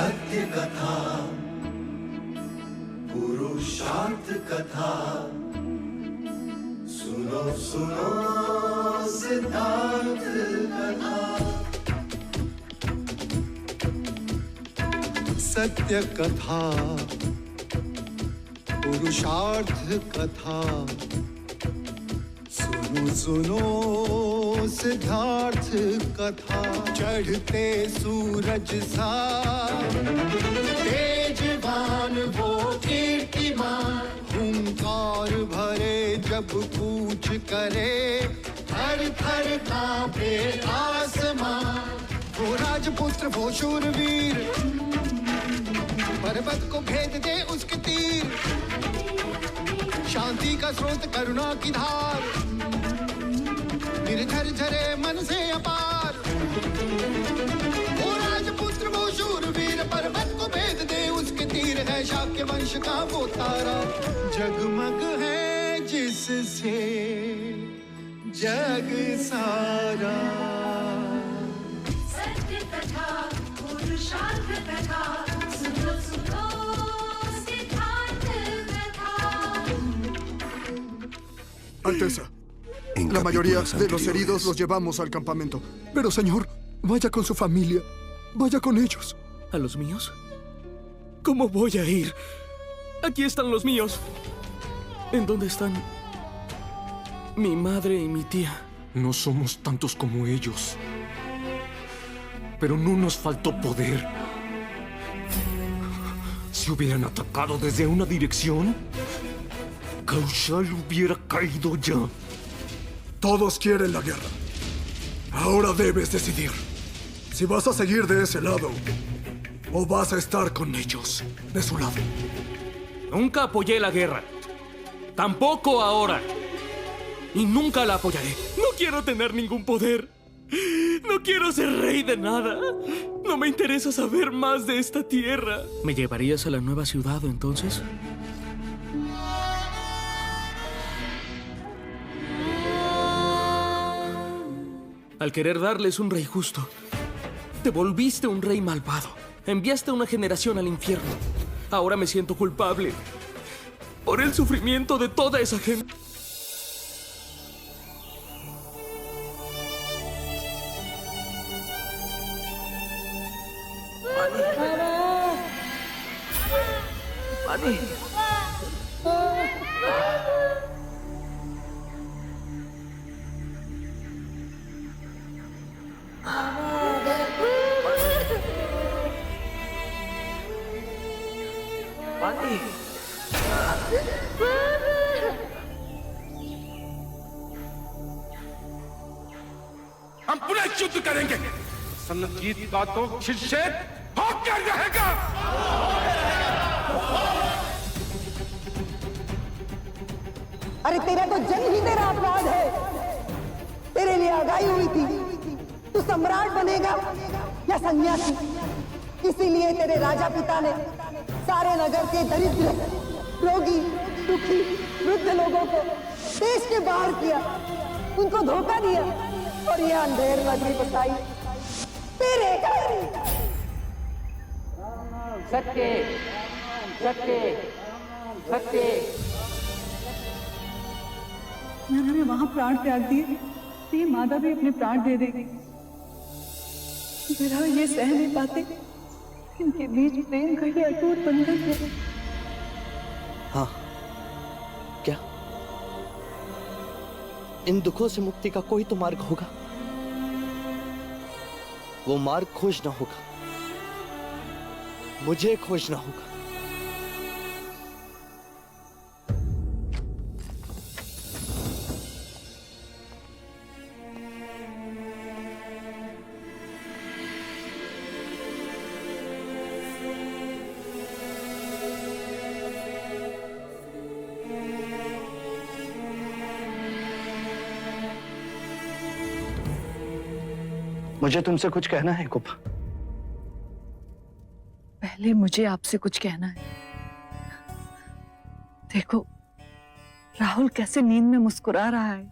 सत्य कथा, पुरुषार्थ कथा, सुनो सुनो सिद्धार्थ कथा। सत्य कथा, पुरुषार्थ कथा, सुनो सुनो सिद्धार्थ कथा। चढ़ते सूरज सा तेजवान वो कीर्तिमान, हुंकार भरे जब कूच करे, थर थर कांपे आसमान। वो राजपुत्र वो शूरवीर, पर्वत को भेद दे उसके तीर, शांति का स्रोत करुणा की धार, निर्झर झरे मन से अपार। वो राजपुत्र वो शूरवीर, पर्वत को भेद दे उसके तीर, है शाक्य वंश का वो तारा, जगमग है जिससे जग सारा। सत्य कथा, पुरुषार्थ कथा, सुनो सुनो सिद्धार्थ कथा। Alteza, la mayoría de los heridos los llevamos al campamento. Pero, señor, vaya con su familia. Vaya con ellos. ¿A los míos? ¿Cómo voy a ir? Aquí están los míos. ¿En dónde están mi madre y mi tía? No somos tantos como ellos. Pero no nos faltó poder. Si hubieran atacado desde una dirección, Kaushal hubiera caído ya. Todos quieren la guerra. Ahora debes decidir si vas a seguir de ese lado o vas a estar con ellos, de su lado. Nunca apoyé la guerra. Tampoco ahora. Y nunca la apoyaré. No quiero tener ningún poder. No quiero ser rey de nada. No me interesa saber más de esta tierra. ¿Me llevarías a la nueva ciudad entonces? Al querer darles un rey justo, te volviste un rey malvado. Enviaste a una generación al infierno. Ahora me siento culpable por el sufrimiento de toda esa gente. Mani. हम पुनः युद्ध करेंगे। संगीत का तो शिष्य होकर रहेगा। अरे तेरा तो जन्म ही तेरा अपराध है। तेरे लिए आगाही हुई थी, तू सम्राट बनेगा या सन्यासी। इसीलिए तेरे राजा पिता ने सारे नगर के दरिद्र, रोगी, दुखी, वृद्ध लोगों को देश के बाहर किया, उनको धोखा दिया और ये अंधेर नगरी बसाई तेरे कारण। सत्य सत्य सत्य। उन्होंने वहां प्राण त्याग दिए, तो ये माता भी अपने प्राण दे देगी। जरा ये सह नहीं पाते, इनके बीच प्रेम का ही अटूट बंधन है। हाँ, क्या इन दुखों से मुक्ति का कोई तो मार्ग होगा? वो मार्ग खोजना होगा, मुझे खोजना होगा। मुझे तुमसे कुछ कहना है कुप। पहले मुझे आपसे कुछ कहना है। देखो राहुल कैसे नींद में मुस्कुरा रहा है।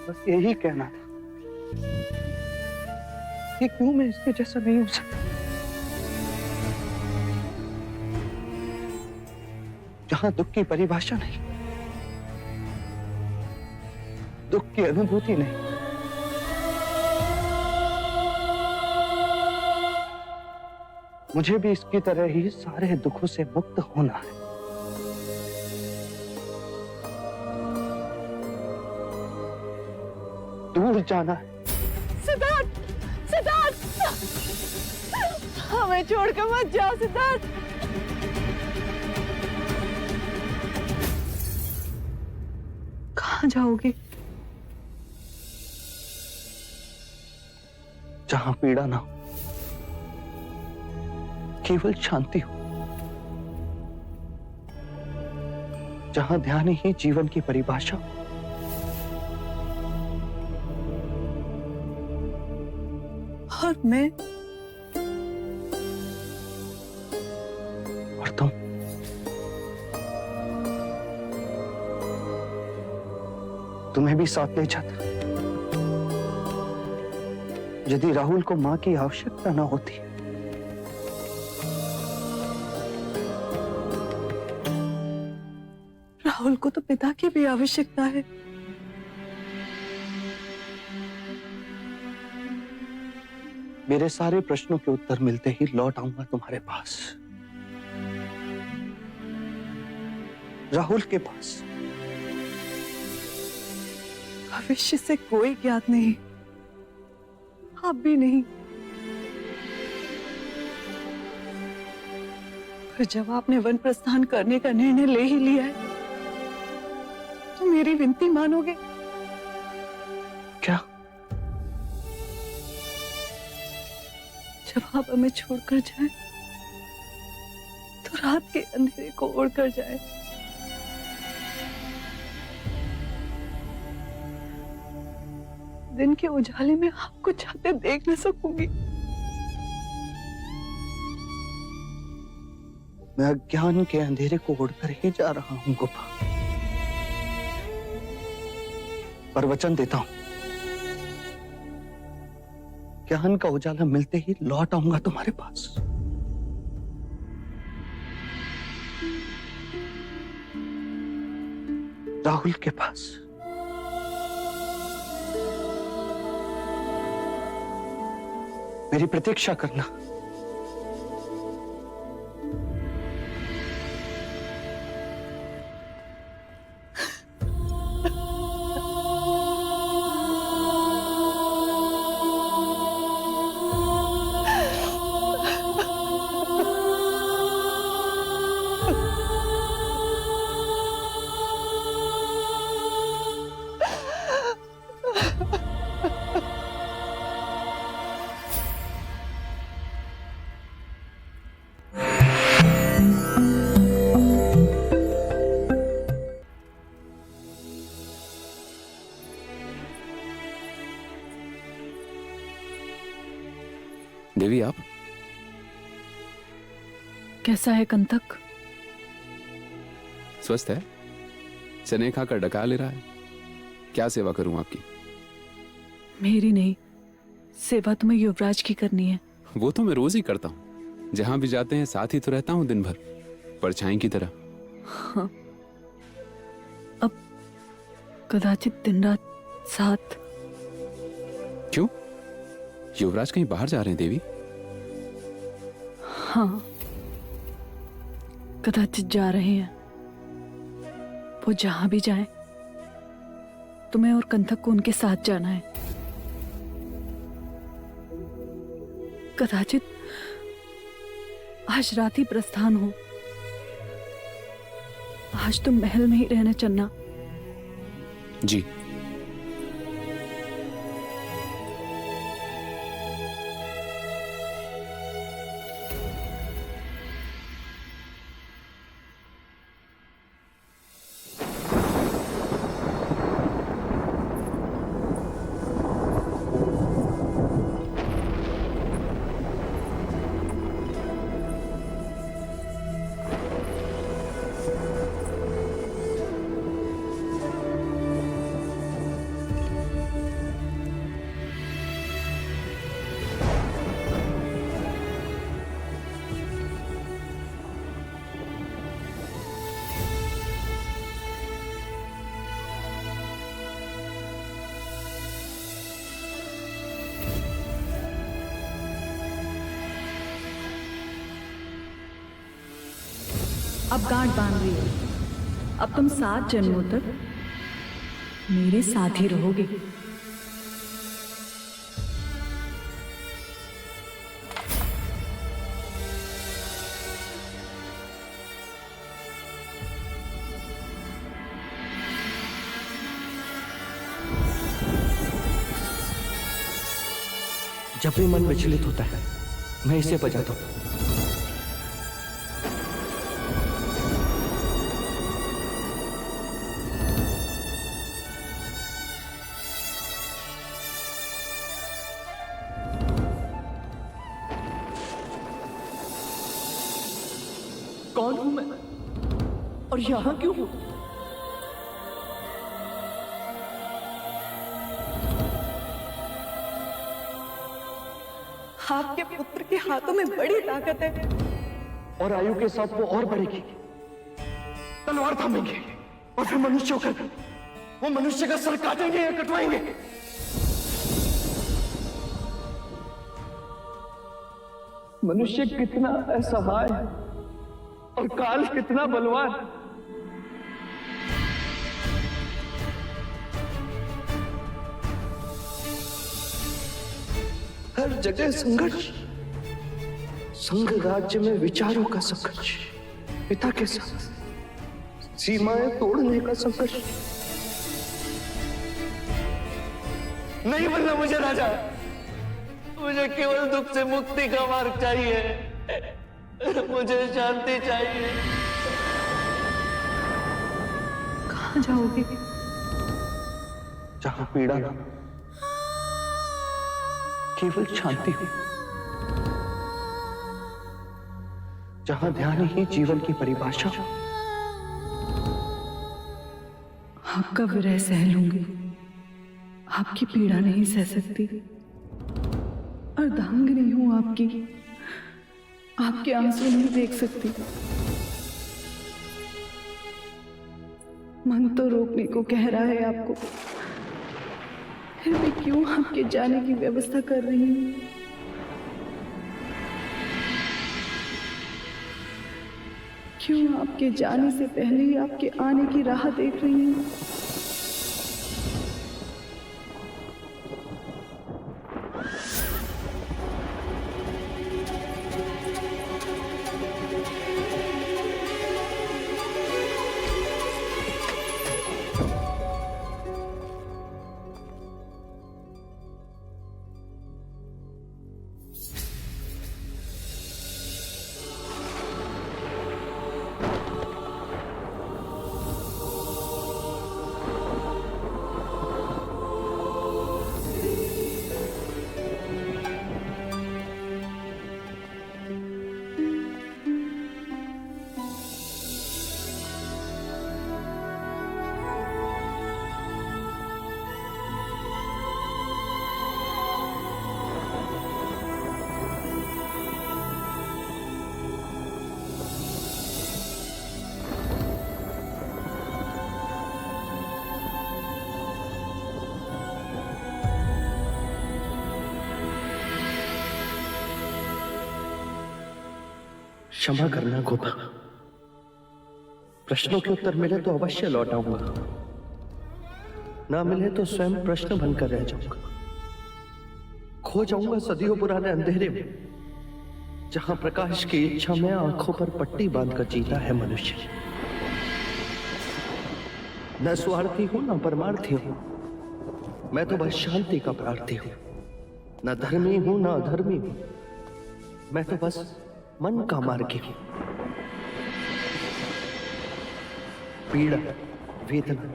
बस यही कहना था कि क्यों मैं इसके जैसा नहीं हो सकता, जहां दुख की परिभाषा नहीं, दुख की अनुभूति नहीं। मुझे भी इसकी तरह ही सारे दुखों से मुक्त होना है। दूर जाना है। सिद्धार्थ, सिद्धार्थ, हमें छोड़कर मत जाओ सिद्धार्थ। कहाँ जाओगे? जहां पीड़ा ना हो, केवल शांति हो, जहां ध्यान ही जीवन की परिभाषा हो। और मैं और तुम तुम्हें भी साथ ले जाता यदि राहुल को मां की आवश्यकता ना होती। राहुल को तो पिता की भी आवश्यकता है। मेरे सारे प्रश्नों के उत्तर मिलते ही लौट आऊंगा तुम्हारे पास, राहुल के पास। भविष्य से कोई ज्ञात नहीं, आप भी नहीं। पर जब आपने वन प्रस्थान करने का निर्णय ले ही लिया है, तो मेरी विनती मानोगे? क्या? जब आप हमें छोड़कर जाएं, तो रात के अंधेरे को ओढ़कर जाएं। दिन के उजाले में आपको चाहते देख न सकूंगी। मैं अज्ञान के अंधेरे को उड़कर ही जा रहा हूं गोपा, पर वचन देता हूं, ज्ञान का उजाला मिलते ही लौट आऊंगा तुम्हारे पास। राहुल के पास। मेरी प्रतीक्षा करना। देवी, आप कैसा है कंतक? स्वस्थ है? चने खाकर डका ले रहा है। क्या सेवा करूं आपकी? मेरी नहीं, सेवा तुम्हें युवराज की करनी है। वो तो मैं रोज ही करता हूं। जहां भी जाते हैं साथ ही तो रहता हूं दिन भर, परछाई की तरह। हाँ, अब कदाचित दिन रात साथ। क्यों? युवराज कहीं बाहर जा रहे हैं देवी? हाँ, कदाचित जा रहे हैं। वो जहां भी जाएं, तुम्हें और कंथक को उनके साथ जाना है। कदाचित आज रात ही प्रस्थान हो। आज तुम महल में ही रहना चलना। जी। अब गांठ बांध रही हो। अब तुम 7 जन्मों तक मेरे साथ ही रहोगे। जब भी मन विचलित होता है मैं इसे बजाता हूं। कौन हूं मैं और यहां क्यों हूं? आपके पुत्र के हाथों में बड़ी ताकत है और आयु के साथ वो और बढ़ेगी। तलवार थामेंगे और फिर मनुष्य होकर वो मनुष्य का सर काटेंगे या कटवाएंगे। मनुष्य कितना असहाय और काल कितना बलवान। हर जगह संघर्ष, संघ राज्य में विचारों का संघर्ष, पिता के साथ सीमाएं तोड़ने का संघर्ष। नहीं बनना मुझे राजा, मुझे केवल दुख से मुक्ति का मार्ग चाहिए। मुझे शांति चाहिए। कहाँ जाओगे? जहां पीड़ा ना, केवल शांति हो, जहां ध्यान ही जीवन की परिभाषा हो। आपका विरह सह लूंगी, आपकी पीड़ा नहीं सह सकती। अर्धांगिनी हूं आपकी, आपके आंसू नहीं देख सकती। मन तो रोकने को कह रहा है आपको, फिर भी क्यों आपके जाने की व्यवस्था कर रही हूं? क्यों आपके जाने से पहले ही आपके आने की राह देख रही हूं? क्षमा करना गोपा, प्रश्नों के उत्तर मिले तो अवश्य लौट आऊंगा, ना मिले तो स्वयं प्रश्न बनकर रह जाऊंगा। खो जाऊंगा सदियों पुराने अंधेरे में, जहां प्रकाश की इच्छा में आंखों पर पट्टी बांधकर जीता है मनुष्य। न स्वार्थी हूं न परमार्थी हूं, मैं तो बस शांति का प्रार्थी हूं। न धर्मी हूं न अधर्मी हूं, मैं तो बस मन का मार्गी हूं। पीड़ा, वेदना,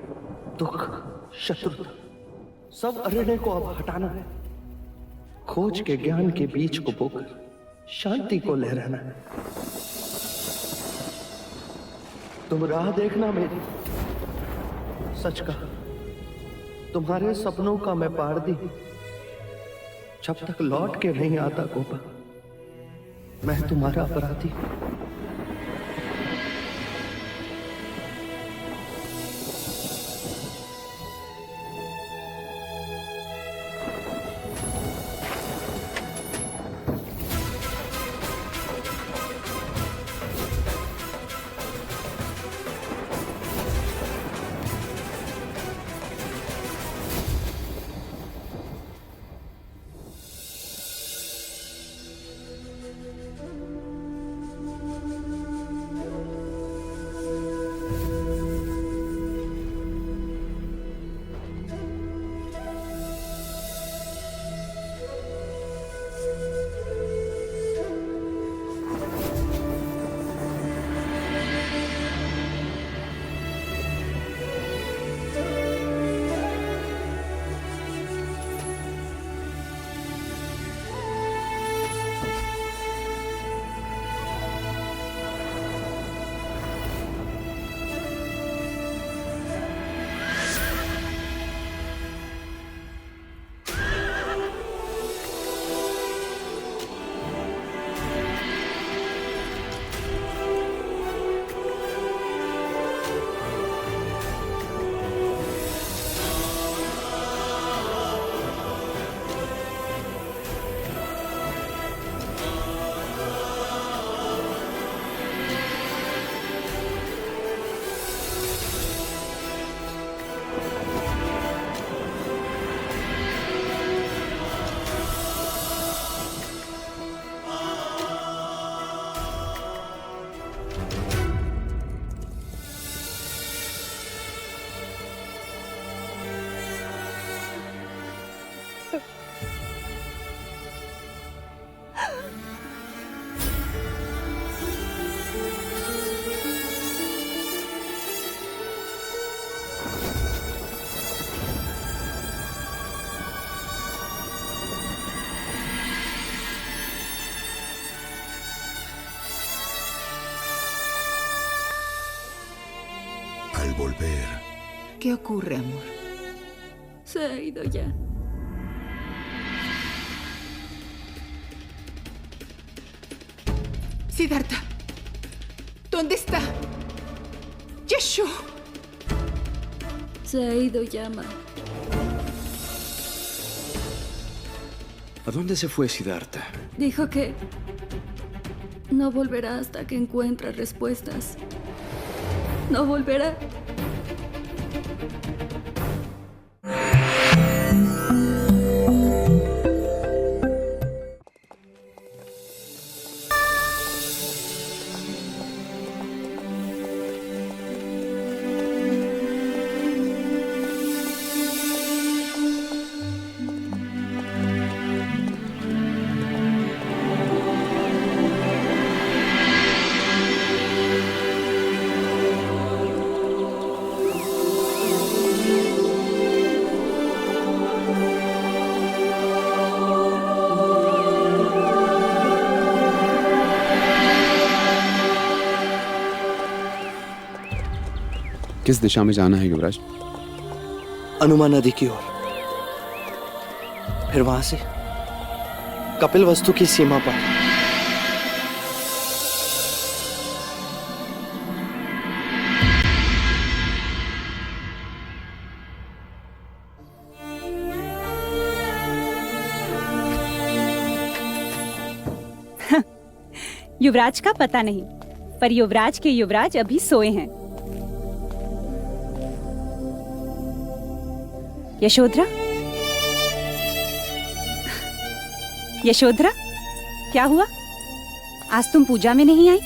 दुख, शत्रुता, सब अरण्य को अब हटाना है। खोज के ज्ञान के बीज को बोकर शांति को लहराना है। तुम राह देखना मेरी, सच कहा, तुम्हारे सपनों का मैं पारदी हूं। जब तक लौट के नहीं आता गोपा, मैं तुम्हारा अपराधी हूं। Al volver, ¿Qué ocurre, amor? Se ha ido ya. Siddhartha, ¿dónde está? Yashu. Se ha ido ya, ma. ¿A dónde se fue Siddhartha? Dijo que no volverá hasta que encuentre respuestas. No volverá. किस दिशा में जाना है युवराज? अनुमा नदी की ओर, फिर वहां से कपिल वस्तु की सीमा पर। युवराज का पता नहीं, पर युवराज के युवराज अभी सोए हैं। यशोधरा, यशोधरा, क्या हुआ? आज तुम पूजा में नहीं आई?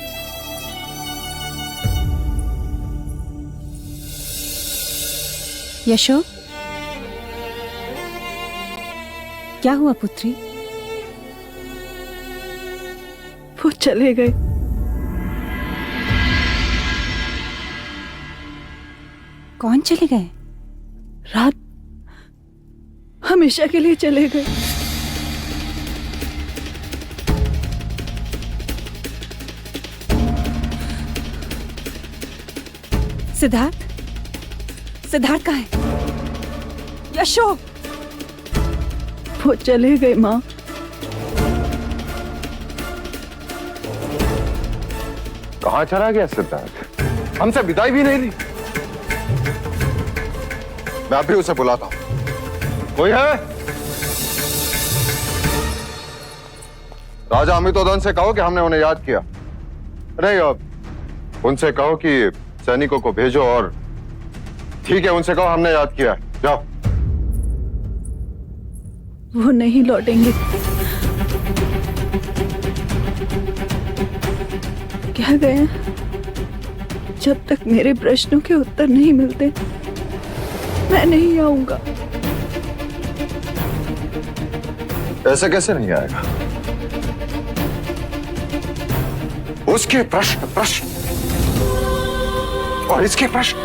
यशो, क्या हुआ पुत्री? वो चले गए। कौन चले गए? रात हमेशा के लिए चले गए। सिद्धार्थ, सिद्धार्थ कहाँ है? यशो, वो चले गए माँ। कहाँ चला गया सिद्धार्थ? हमसे विदाई भी नहीं ली। मैं अभी उसे बुलाता हूं। कोई है? राजा अमितोदन से कहो कि हमने उन्हें याद किया। नहीं, अब उनसे कहो कि सैनिकों को भेजो और ठीक है, उनसे कहो हमने याद किया। जाओ। वो नहीं लौटेंगे। क्या गए? जब तक मेरे प्रश्नों के उत्तर नहीं मिलते, मैं नहीं आऊंगा। ऐसे कैसे नहीं आएगा? उसके प्रश्न प्रश्न और इसके प्रश्न।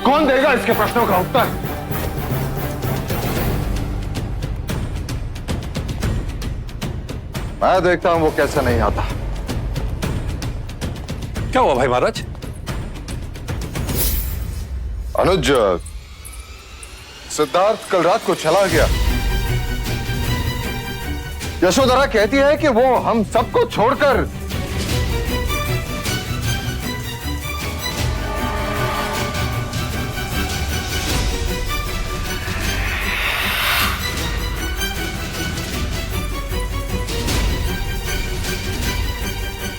कौन देगा इसके प्रश्नों का उत्तर? मैं देखता हूं वो कैसे नहीं आता। क्या हुआ भाई महाराज? अनुज, सिद्धार्थ कल रात को चला गया। यशोधरा कहती है कि वो हम सबको छोड़कर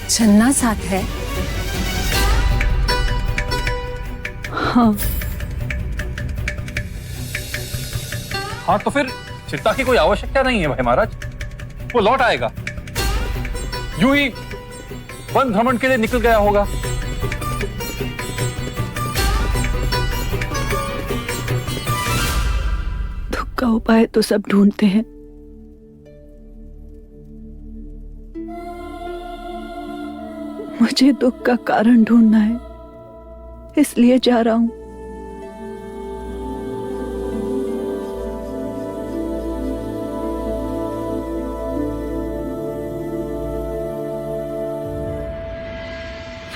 चलना साथ है। हाँ। हाँ तो फिर चिंता की कोई आवश्यकता नहीं है भाई महाराज, वो लौट आएगा। यूं ही वन भ्रमण के लिए निकल गया होगा। का उपाय तो सब ढूंढते हैं, मुझे दुख का कारण ढूंढना है, इसलिए जा रहा हूं।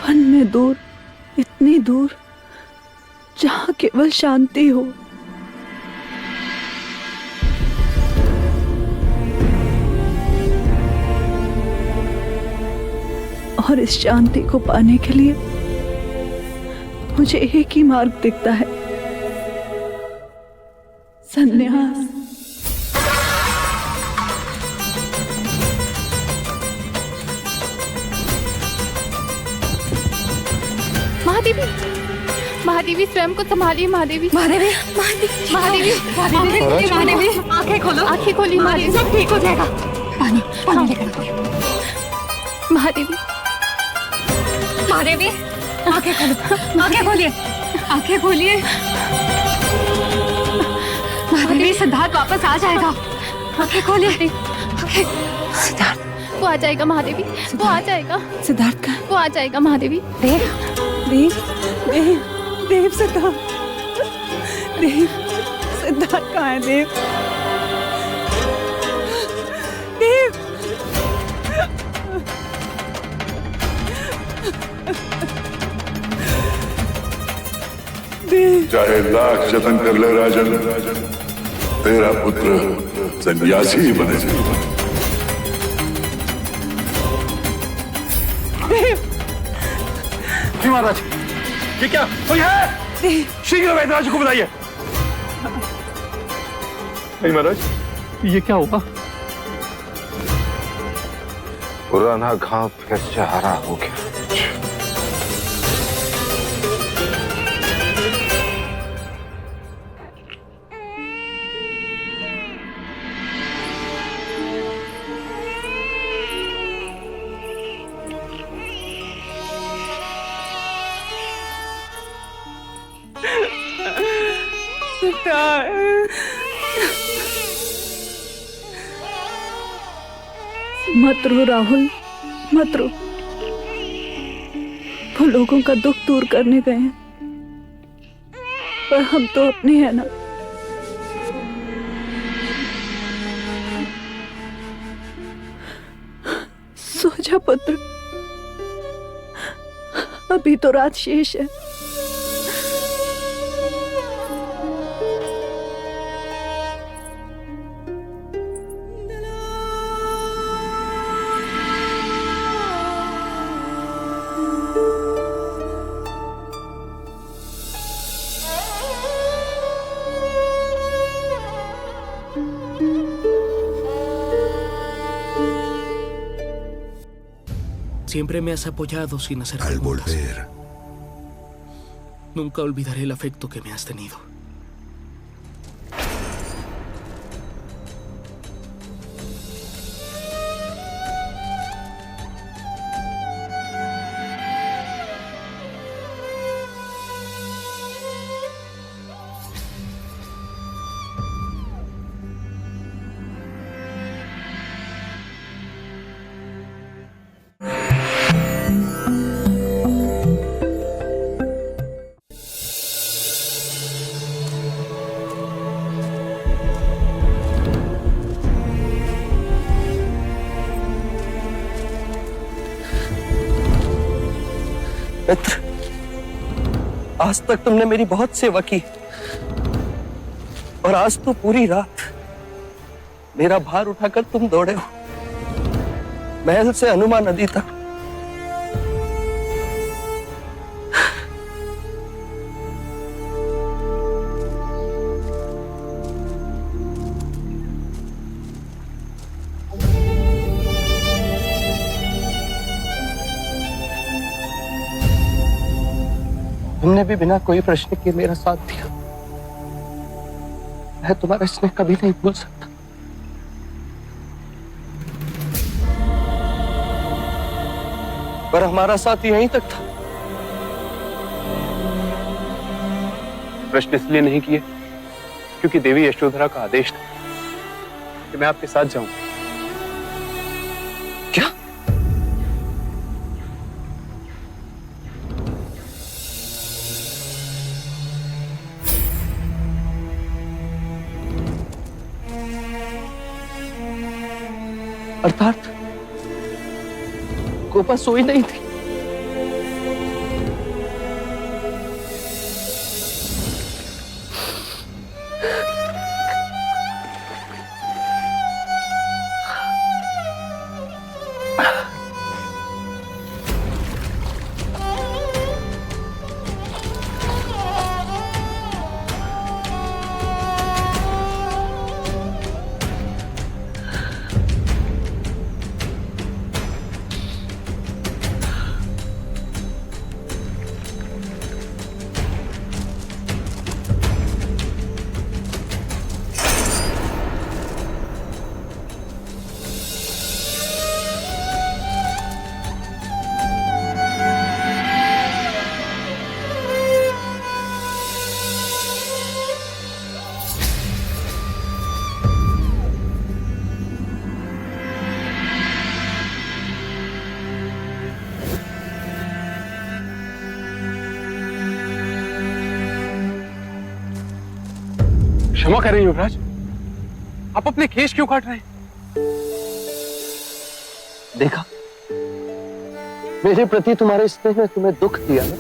वन में दूर, इतनी दूर, जहां केवल शांति हो। और इस शांति को पाने के लिए मुझे एक ही मार्ग दिखता है, संन्यास। महादेवी, महादेवी स्वयं को संभालिए। महादेवी, महादेवी, महादेवी, महादेवी, महादेवी, आंखें खोलो, आंखें खोलिए। महादेवी, सब ठीक हो जाएगा। पानी, पानी लेकर आओ। महादेवी, महादेवी, आंखें खोलो, आंखें खोलिए, आंखें खोलिए। महादेवी, सिद्धार्थ वापस आ जाएगा। आंखें खोलिए, सिद्धार्थ वो आ जाएगा। महादेवी, वो आ जाएगा। सिद्धार्थ का वो आ जाएगा। महादेवी, देव, देव, देव, देव, सिद्धार्थ, देव, सिद्धार्थ कहाँ है? देव, देव, देव। चाहे लाख जतन कर ले राजन, तेरा पुत्र सन्यासी ही बने। देव, जी महाराज, ये क्या? कोई है? शीघ्र वैद्यराज को बुलाइए। नहीं महाराज, ये क्या हुआ? पुराना घाव फिर से हरा हो गया। मत रो राहुल, मत रो। वो लोगों का दुख दूर करने गए हैं, पर हम तो अपने हैं ना। सो जा पुत्र, अभी तो रात शेष है। Siempre me has apoyado sin hacer Al preguntas. volver, Nunca olvidaré el afecto que me has tenido. मित्र, आज तक तुमने मेरी बहुत सेवा की, और आज तो पूरी रात मेरा भार उठाकर तुम दौड़े हो, महल से हनुमान नदी तक। तुमने भी बिना कोई प्रश्न के मेरा साथ दिया। मैं तुम्हारा स्नेह कभी नहीं भूल सकता। पर हमारा साथ यहीं तक था। प्रश्न इसलिए नहीं किए क्योंकि देवी यशोधरा का आदेश था कि मैं आपके साथ जाऊं। क्या? अर्थात गोपा सोई नहीं थी। क्षमा करें युवराज, आप अपने केश क्यों काट रहे हैं? देखा, मेरे प्रति तुम्हारे स्नेह ने तुम्हें दुख दिया ना।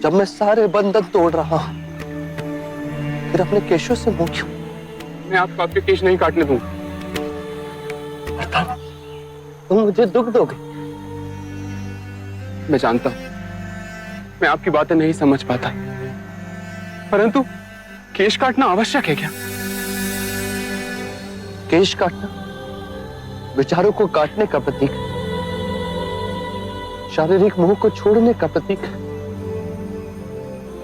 जब मैं सारे बंधन तोड़ रहा हूं, फिर अपने केशों से मुंह क्यों? मैं आपको आपके केश नहीं काटने दूंगा। अर्थात तुम मुझे दुख दोगे? मैं जानता हूं, मैं आपकी बातें नहीं समझ पाता, परंतु केश काटना आवश्यक है क्या? केश काटना विचारों को काटने का प्रतीक है, शारीरिक मोह को छोड़ने का प्रतीक है,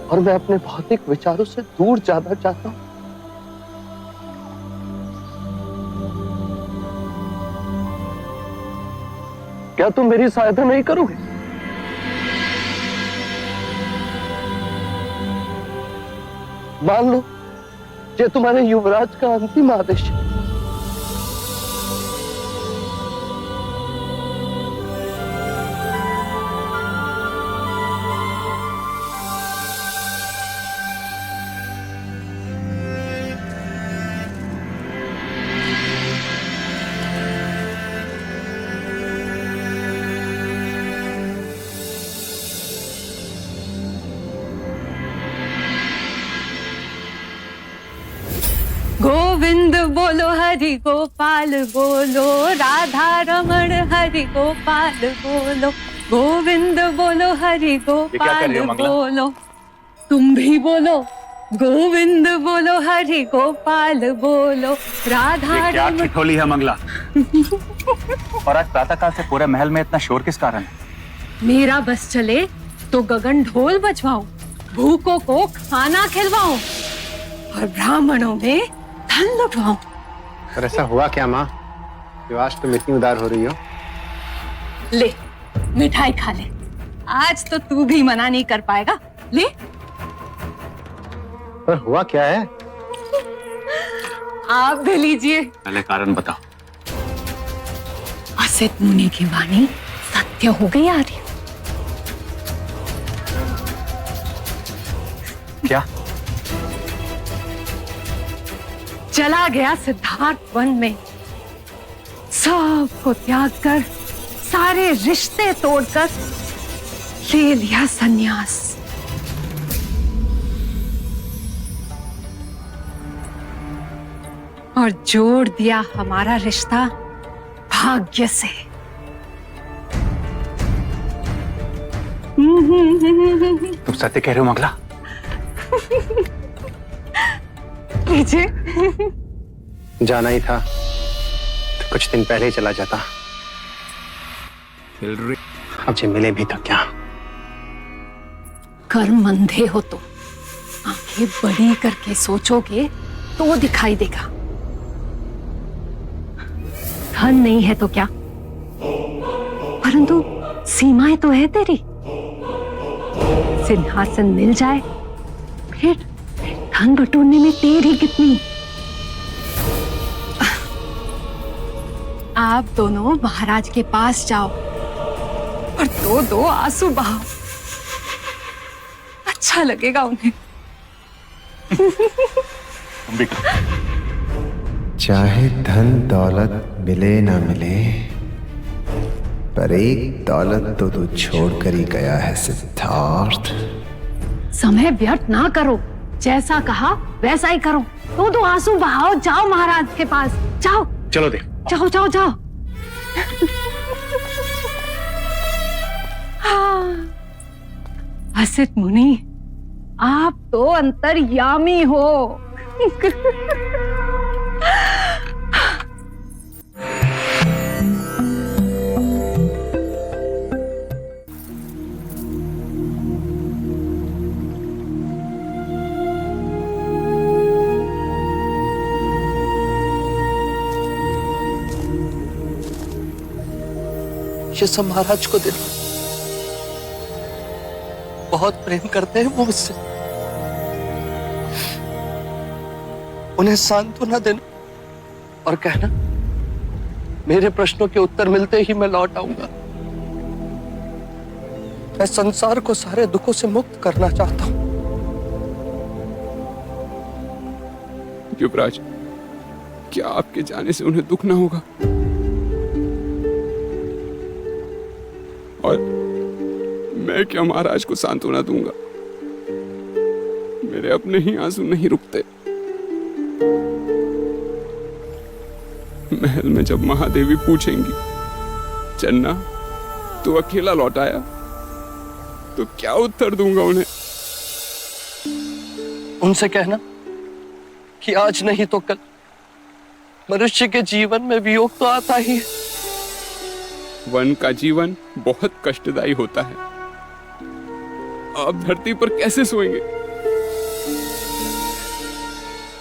और मैं अपने भौतिक विचारों से दूर जाना चाहता हूं। क्या तुम मेरी सहायता नहीं करोगे? मान लो ये तुम्हारे युवराज का अंतिम आदेश है। गोविंद बोलो हरि गोपाल बोलो, राधा रमण हरि गोपाल बोलो, गोविंद बोलो हरि गोपाल बोलो। तुम भी बोलो, गोविंद बोलो हरि गोपाल बोलो, राधा रमण। ठिठोली है मंगला। और आज प्रातःकाल से पूरे महल में इतना शोर किस कारण है? मेरा बस चले तो गगन ढोल बजवाऊं, भूखों को खाना खिलवाऊं और ब्राह्मणों में धन लुटवाऊं। पर ऐसा हुआ क्या माँ, जो आज तुम इतनी उदार हो रही हो? ले मिठाई खा ले, आज तो तू भी मना नहीं कर पाएगा। ले। पर हुआ क्या है? आप भी लीजिए। पहले कारण बताओ। असित मुनि की वाणी सत्य हो गई आर्य। क्या? चला गया सिद्धार्थ वन में, सब को त्याग कर, सारे रिश्ते तोड़कर ले लिया संन्यास। और जोड़ दिया हमारा रिश्ता भाग्य से। तुम सत्य कह रहे हो मंगला? जाना ही था तो कुछ दिन पहले ही चला जाता। अब जे मिले भी तो क्या? कर्म अंधे हो तो आंखें बड़ी करके सोचोगे तो दिखाई देगा। धन नहीं है तो क्या, परंतु सीमाएं तो है तेरी। सिंहासन मिल जाए फिर धन बटोरने में देरी कितनी। आप दोनों महाराज के पास जाओ और दो दो आंसू बहाओ, अच्छा लगेगा उन्हें। चाहे धन दौलत मिले ना मिले, पर एक दौलत तो तू छोड़कर ही गया है सिद्धार्थ। समय व्यर्थ ना करो, जैसा कहा वैसा ही करो। दो आंसू बहाओ, जाओ महाराज के पास जाओ। चलो देख, जाओ जाओ जाओ। हाँ, हसित मुनि, आप तो अंतर्यामी हो। ये सब महाराज को दे दो, बहुत प्रेम करते हैं वो मुझसे। उन्हें सांत्वना देना और कहना मेरे प्रश्नों के उत्तर मिलते ही मैं लौट आऊंगा। मैं संसार को सारे दुखों से मुक्त करना चाहता हूं। युवराज, क्या आपके जाने से उन्हें दुख ना होगा? और मैं क्या महाराज को सांत्वना दूंगा? मेरे अपने ही आंसू नहीं रुकते। महल में जब महादेवी पूछेंगी, चन्ना तू अकेला लौट आया, तो क्या उत्तर दूंगा उन्हें? उनसे कहना कि आज नहीं तो कल मनुष्य के जीवन में वियोग तो आता ही है। वन का जीवन बहुत कष्टदायी होता है। आप धरती पर कैसे सोएंगे?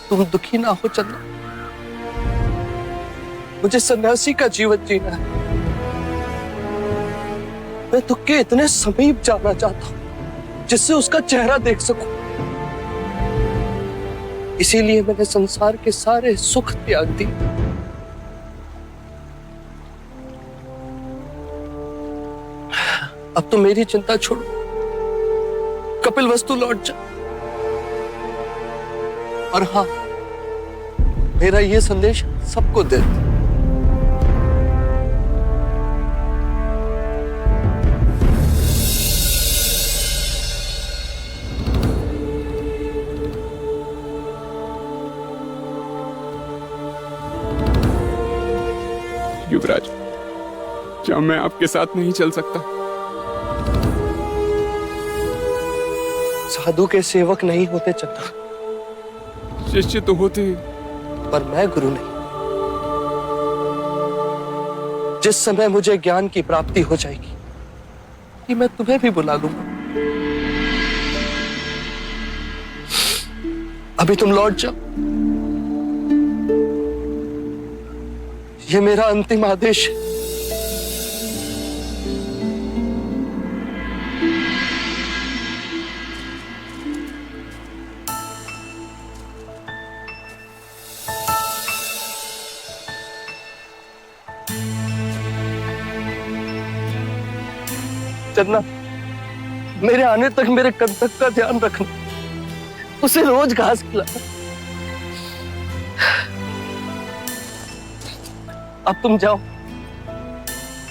तुम दुखी ना हो चंदा, मुझे सन्यासी का जीवन जीना है। मैं दुख के इतने समीप जाना चाहता हूं जिससे उसका चेहरा देख सकूं। इसीलिए मैंने संसार के सारे सुख त्याग दिए। अब तो मेरी चिंता छोड़ो, कपिलवस्तु लौट जा। और हाँ, मेरा ये संदेश सबको दे दो। युवराज, क्या मैं आपके साथ नहीं चल सकता? साधु के सेवक नहीं होते चंदा। शिष्य तो होते हैं, पर मैं गुरु नहीं। जिस समय मुझे ज्ञान की प्राप्ति हो जाएगी कि मैं तुम्हें भी बुला लूंगा। अभी तुम लौट जाओ, ये मेरा अंतिम आदेश है। चन्ना, मेरे आने तक मेरे कंटक का ध्यान रखना, उसे रोज घास खिलाना। अब तुम जाओ,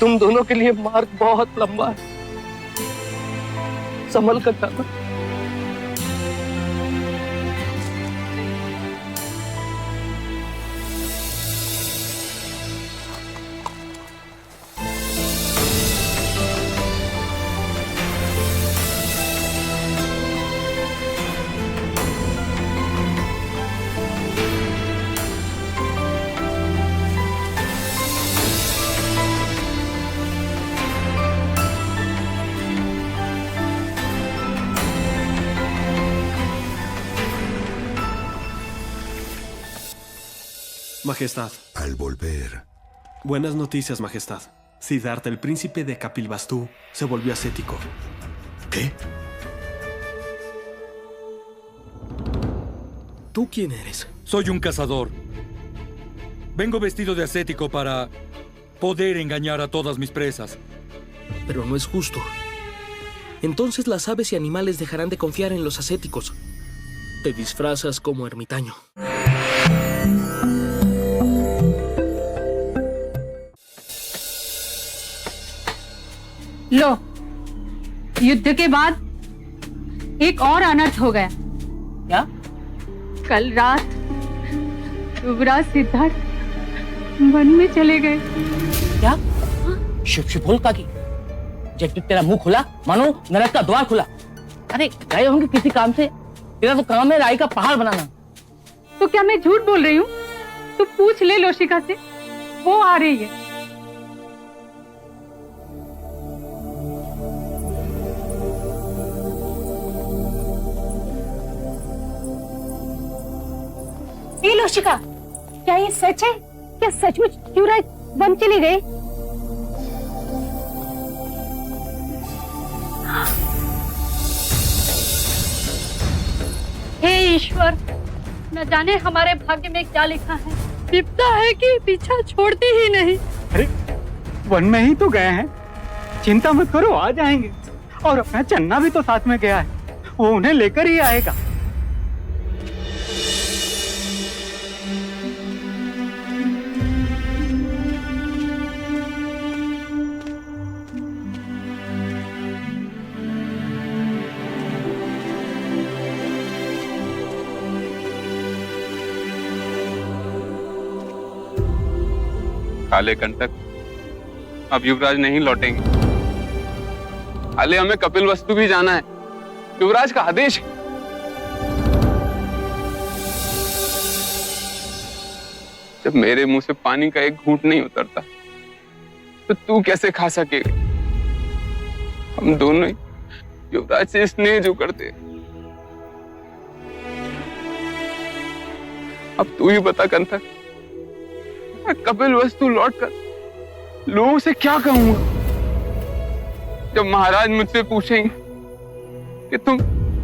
तुम दोनों के लिए मार्ग बहुत लंबा है, संभल कर जाना। Majestad. Al volver. Buenas noticias, Majestad. Siddhartha, el príncipe de Kapilvastu, se volvió ascético. ¿Qué? ¿Tú quién eres? Soy un cazador. Vengo vestido de ascético para poder engañar a todas mis presas. Pero no es justo. Entonces las aves y animales dejarán de confiar en los ascéticos. Te disfrazas como ermitaño. लो, युद्ध के बाद एक और अनर्थ हो गया। क्या? कल रात युवराज सिद्धार्थ वन में चले गए। क्या? शुभ शुभ बोल काकी। जब तेरा मुंह खुला मानो नरक का द्वार खुला। अरे गए होंगे किसी काम से। तेरा तो काम है राई का पहाड़ बनाना। तो क्या मैं झूठ बोल रही हूँ? तो पूछ ले लोशिका से, वो आ रही है। ए लोशिका, क्या ये सच है? क्या सचमुच युवराज वन चले गए? हे ईश्वर, न जाने हमारे भाग्य में क्या लिखा है। विपदा है कि पीछा छोड़ती ही नहीं। अरे वन में ही तो गए हैं, चिंता मत करो, आ जाएंगे। और अपना चन्ना भी तो साथ में गया है, वो उन्हें लेकर ही आएगा। काले कंटक, अब युवराज नहीं लौटेंगे। काले, हमें कपिल वस्तु भी जाना है। युवराज का आदेश है। जब मेरे मुंह से पानी का एक घूंट नहीं उतरता तो तू कैसे खा सकेगी? हम दोनों ही युवराज से स्नेह जो करते। अब तू ही बता कंटक, कपिल वस्तु लौटकर लोगों से क्या कहूंगा? जब महाराज मुझसे पूछेंगे कि तुम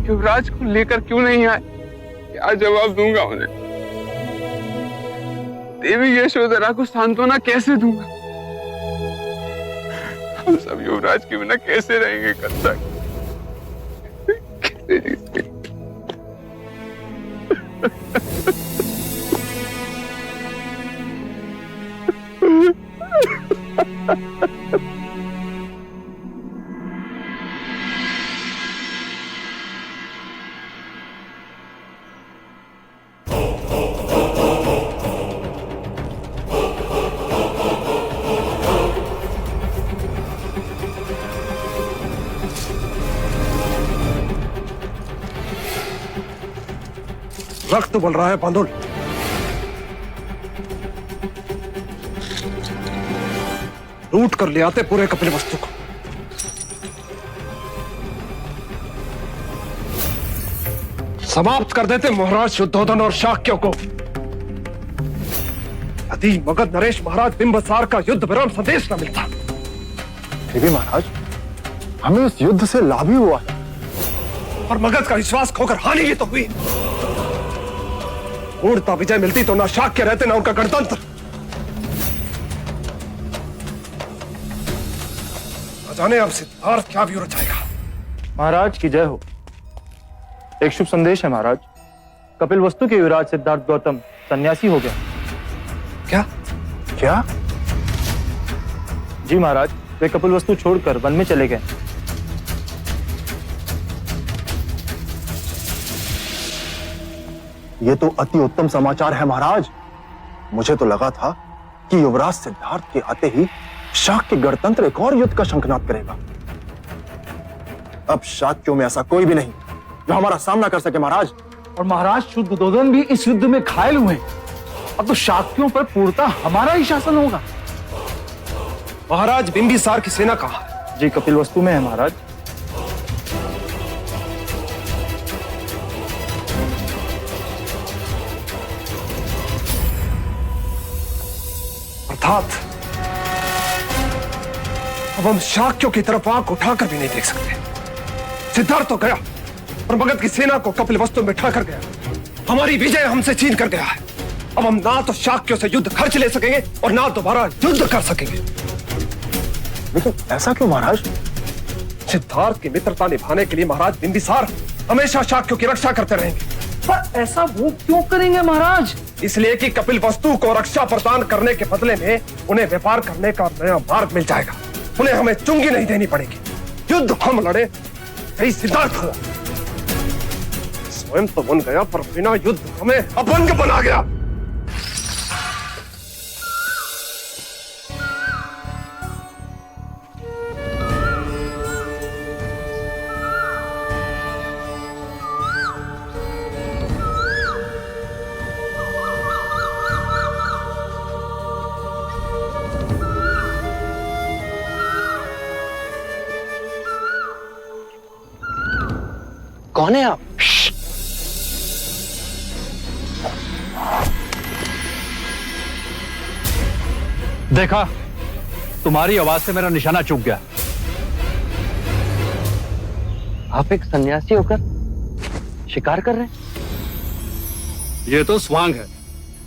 युवराज को लेकर क्यों नहीं आए, क्या जवाब दूंगा उन्हें? देवी यशोधरा को सांत्वना कैसे दूंगा? हम सब युवराज के बिना कैसे रहेंगे कंटक? कैसे जीते? रक्त बोल रहा है पांडुल। लूट कर ले आते पूरे कपिल वस्तु को। समाप्त कर देते महाराज शुद्धोधन और शाक्य को। यदि मगध नरेश महाराज बिंबसार का युद्ध विराम संदेश न मिलता। देवी महाराज, हमें इस युद्ध से लाभ ही हुआ है। और मगध का विश्वास खोकर हानि भी तो हुई। पूर्णता विजय मिलती तो ना शाक्य रहते ना उनका गणतंत्र। न जाने अब सिद्धार्थ क्या व्यू रचाएगा। महाराज की जय हो। एक शुभ संदेश है महाराज। कपिल वस्तु के युवराज सिद्धार्थ गौतम सन्यासी हो गया। क्या? क्या? जी महाराज, वे कपिल वस्तु छोड़कर वन में चले गए। ये तो अति उत्तम समाचार है महाराज। मुझे तो लगा था कि युवराज सिद्धार्थ के आते ही शाक्य गणतंत्र एक और युद्ध का शंखनाद करेगा। अब शाक्यों में ऐसा कोई भी नहीं जो हमारा सामना कर सके महाराज। और महाराज शुद्धोधन भी इस युद्ध में घायल हुए। अब तो शाक्यों पर पूर्णतः हमारा ही शासन होगा। महाराज बिंबिसार की सेना कहाँ है? जी कपिल वस्तु में है महाराज। अर्थात अब हम शाक्यों की तरफ आंख उठाकर भी नहीं देख सकते। सिद्धार्थ तो गया और मगध की सेना को कपिल वस्तु में ठाकर गया। हमारी विजय हमसे छीन कर गया है। अब हम ना तो शाक्यों से युद्ध खर्च ले सकेंगे और ना दोबारा युद्ध कर सकेंगे। लेकिन ऐसा क्यों महाराज? सिद्धार्थ की मित्रता निभाने के लिए महाराज बिंबिसार हमेशा शाक्यों की रक्षा करते रहेंगे। पर ऐसा वो क्यों करेंगे महाराज? इसलिए कि कपिल वस्तु को रक्षा प्रदान करने के बदले में उन्हें व्यापार करने का नया मार्ग मिल जाएगा। उन्हें हमें चुंगी नहीं देनी पड़ेगी। युद्ध हम लड़े, यही सिद्धार्थ हुआ। स्वयं तो बन गया पर बिना युद्ध हमें अपंग बना गया। कौन है आप? देखा, तुम्हारी आवाज से मेरा निशाना चूक गया। आप एक सन्यासी होकर शिकार कर रहे हैं? ये तो स्वांग है,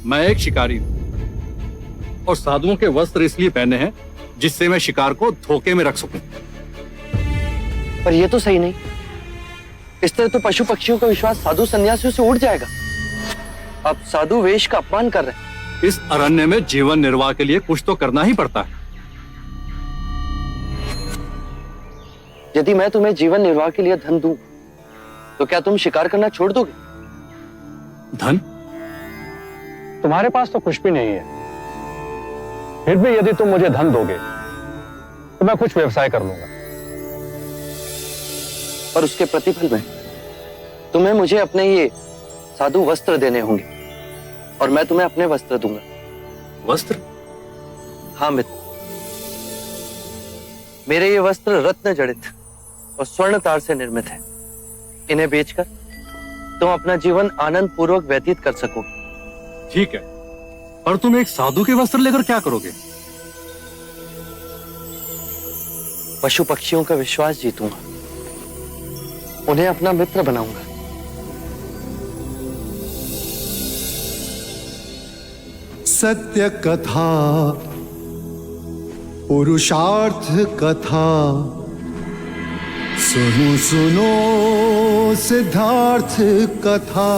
मैं एक शिकारी हूं और साधुओं के वस्त्र इसलिए पहने हैं जिससे मैं शिकार को धोखे में रख सकूं। पर ये तो सही नहीं। इस तरह तो पशु पक्षियों का विश्वास साधु सन्यासियों से उड़ जाएगा। आप साधु वेश का अपमान कर रहे हैं। इस अरण्य में जीवन निर्वाह के लिए कुछ तो करना ही पड़ता है। यदि मैं तुम्हें जीवन निर्वाह के लिए धन दूं, तो क्या तुम शिकार करना छोड़ दोगे? धन? तुम्हारे पास तो कुछ भी नहीं है। फिर भी यदि तुम मुझे धन दोगे तो मैं कुछ व्यवसाय कर लूंगा। और उसके प्रतिफल में तुम्हें मुझे अपने ये साधु वस्त्र देने होंगे और मैं तुम्हें अपने वस्त्र दूंगा। वस्त्र? हाँ मित्र, मेरे ये वस्त्र रत्न जड़ित और स्वर्ण तार से निर्मित है। इन्हें बेचकर तुम अपना जीवन आनंद पूर्वक व्यतीत कर सको। ठीक है, पर तुम एक साधु के वस्त्र लेकर क्या करोगे? पशु पक्षियों का विश्वास जीतूंगा, उन्हें अपना मित्र बनाऊंगा। सत्य कथा, पुरुषार्थ कथा, सुनो सुनो सिद्धार्थ कथा।